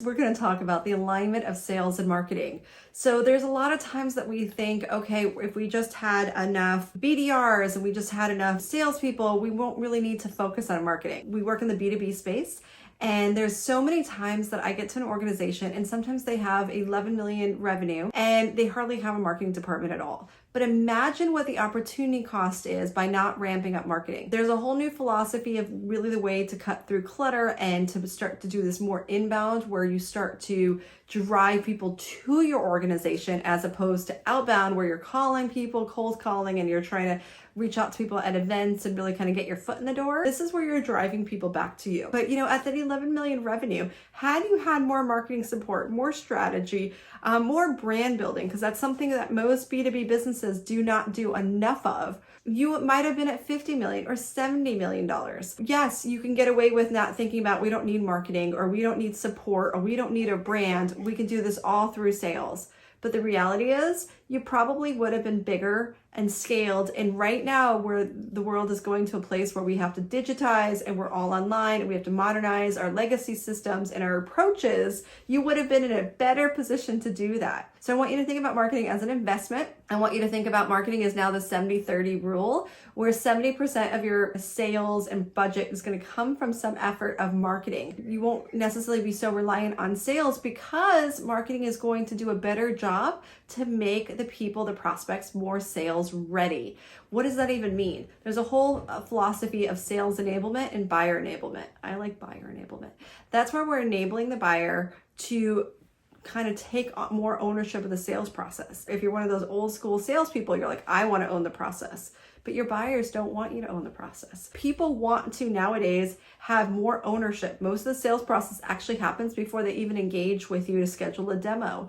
we're going to talk about the alignment of sales and marketing. So there's a lot of times that we think, okay, if we just had enough BDRs and we just had enough salespeople, we won't really need to focus on marketing. We work in the B2B space. And there's so many times that I get to an organization and sometimes they have 11 million revenue and they hardly have a marketing department at all. But imagine what the opportunity cost is by not ramping up marketing. There's a whole new philosophy of really the way to cut through clutter and to start to do this more inbound, where you start to drive people to your organization as opposed to outbound, where you're calling people, cold calling, and you're trying to reach out to people at events and really kind of get your foot in the door. This is where you're driving people back to you. But at that 11 million revenue, had you had more marketing support, more strategy, more brand building, because that's something that most B2B businesses do not do enough of, you might have been at 50 million or $70 million. Yes, you can get away with not thinking about, we don't need marketing, or we don't need support, or we don't need a brand. We can do this all through sales. But the reality is, you probably would have been bigger and scaled. And right now, where the world is going to a place where we have to digitize and we're all online and we have to modernize our legacy systems and our approaches, you would have been in a better position to do that. So I want you to think about marketing as an investment. I want you to think about marketing as now the 70-30 rule, where 70% of your sales and budget is going to come from some effort of marketing. You won't necessarily be so reliant on sales because marketing is going to do a better job to make the people, the prospects, more sales ready. What does that even mean? There's a whole philosophy of sales enablement and buyer enablement. I like buyer enablement. That's where we're enabling the buyer to kind of take more ownership of the sales process. If you're one of those old school salespeople, you're like, I want to own the process. But your buyers don't want you to own the process. People want to nowadays have more ownership. Most of the sales process actually happens before they even engage with you to schedule a demo.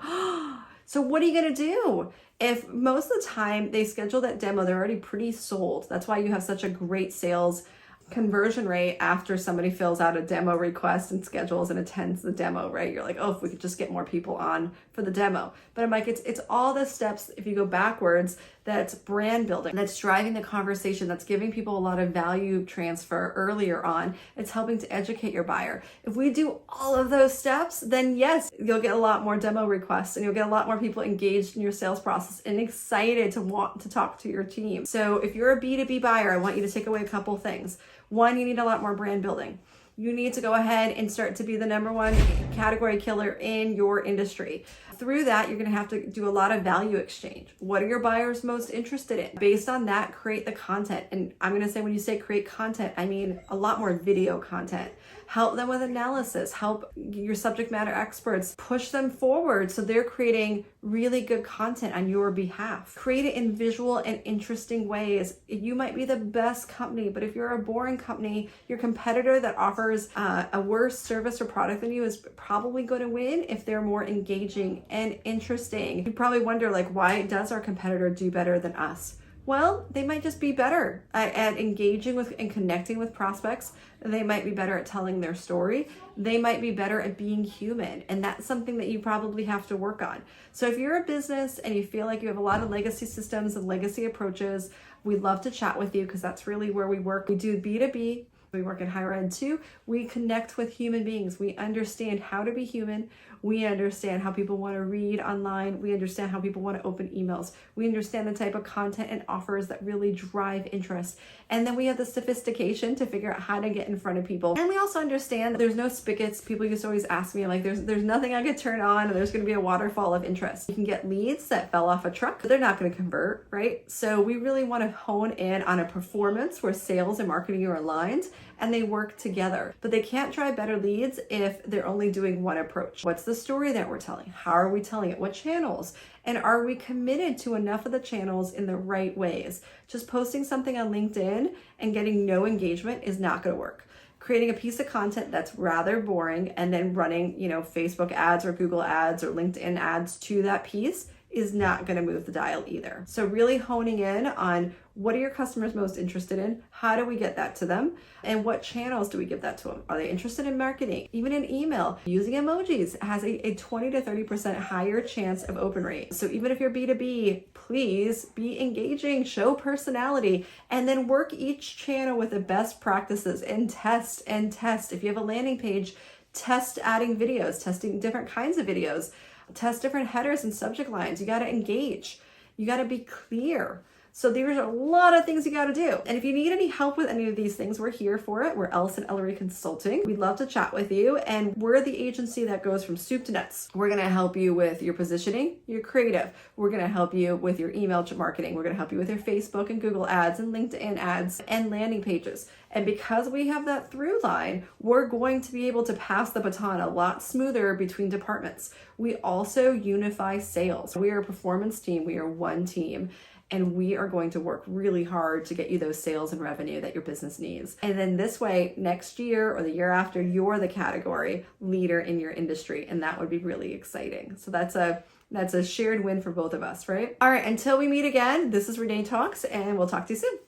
So what are you going to do? If most of the time they schedule that demo, they're already pretty sold. That's why you have such a great sales conversion rate after somebody fills out a demo request and schedules and attends the demo, right? You're like, oh, if we could just get more people on for the demo. But I'm like, it's all the steps, if you go backwards, that's brand building, that's driving the conversation, that's giving people a lot of value transfer earlier on. It's helping to educate your buyer. If we do all of those steps, then yes, you'll get a lot more demo requests and you'll get a lot more people engaged in your sales process and excited to want to talk to your team. So if you're a B2B buyer, I want you to take away a couple things. One, you need a lot more brand building. You need to go ahead and start to be the number one category killer in your industry. Through that, you're going to have to do a lot of value exchange. What are your buyers most interested in? Based on that, create the content. And I'm going to say, when you say create content, I mean a lot more video content. Help them with analysis. Help your subject matter experts push them forward so they're creating really good content on your behalf. Create it in visual and interesting ways. You might be the best company, but if you're a boring company, your competitor that offers a worse service or product than you is probably going to win if they're more engaging and interesting. You probably wonder, like, why does our competitor do better than us? Well, they might just be better at engaging with and connecting with prospects. They might be better at telling their story. They might be better at being human. And that's something that you probably have to work on. So if you're a business and you feel like you have a lot of legacy systems and legacy approaches, we'd love to chat with you, because that's really where we work. We do B2B. We work in higher ed too. We connect with human beings. We understand how to be human. We understand how people want to read online. We understand how people want to open emails. We understand the type of content and offers that really drive interest. And then we have the sophistication to figure out how to get in front of people. And we also understand that there's no spigots. People used to always ask me, like, there's nothing I could turn on and there's going to be a waterfall of interest. You can get leads that fell off a truck, but they're not going to convert, right? So we really want to hone in on a performance where sales and marketing are aligned and they work together. But they can't drive better leads if they're only doing one approach. What's the story that we're telling? How are we telling it? What channels? And are we committed to enough of the channels in the right ways? Just posting something on LinkedIn and getting no engagement is not going to work. Creating a piece of content that's rather boring and then running, Facebook ads or Google ads or LinkedIn ads to that piece is not going to move the dial either. So really honing in on what are your customers most interested in? How do we get that to them? And what channels do we give that to them? Are they interested in marketing? Even in email, using emojis has a 20 to 30% higher chance of open rate. So even if you're B2B, please be engaging, show personality, and then work each channel with the best practices and test and test. If you have a landing page, Test adding videos, testing different kinds of videos, test different headers and subject lines. You got to engage. You got to be clear. So there's a lot of things you got to do. And if you need any help with any of these things, we're here for it. We're Ellison Ellery Consulting. We'd love to chat with you. And we're the agency that goes from soup to nuts. We're going to help you with your positioning, your creative. We're going to help you with your email marketing. We're going to help you with your Facebook and Google ads and LinkedIn ads and landing pages. And because we have that through line, we're going to be able to pass the baton a lot smoother between departments. We also unify sales. We are a performance team. We are one team. And we are going to work really hard to get you those sales and revenue that your business needs. And then this way, next year or the year after, you're the category leader in your industry. And that would be really exciting. So that's a shared win for both of us, right? All right, until we meet again, this is Renee Talks, and we'll talk to you soon.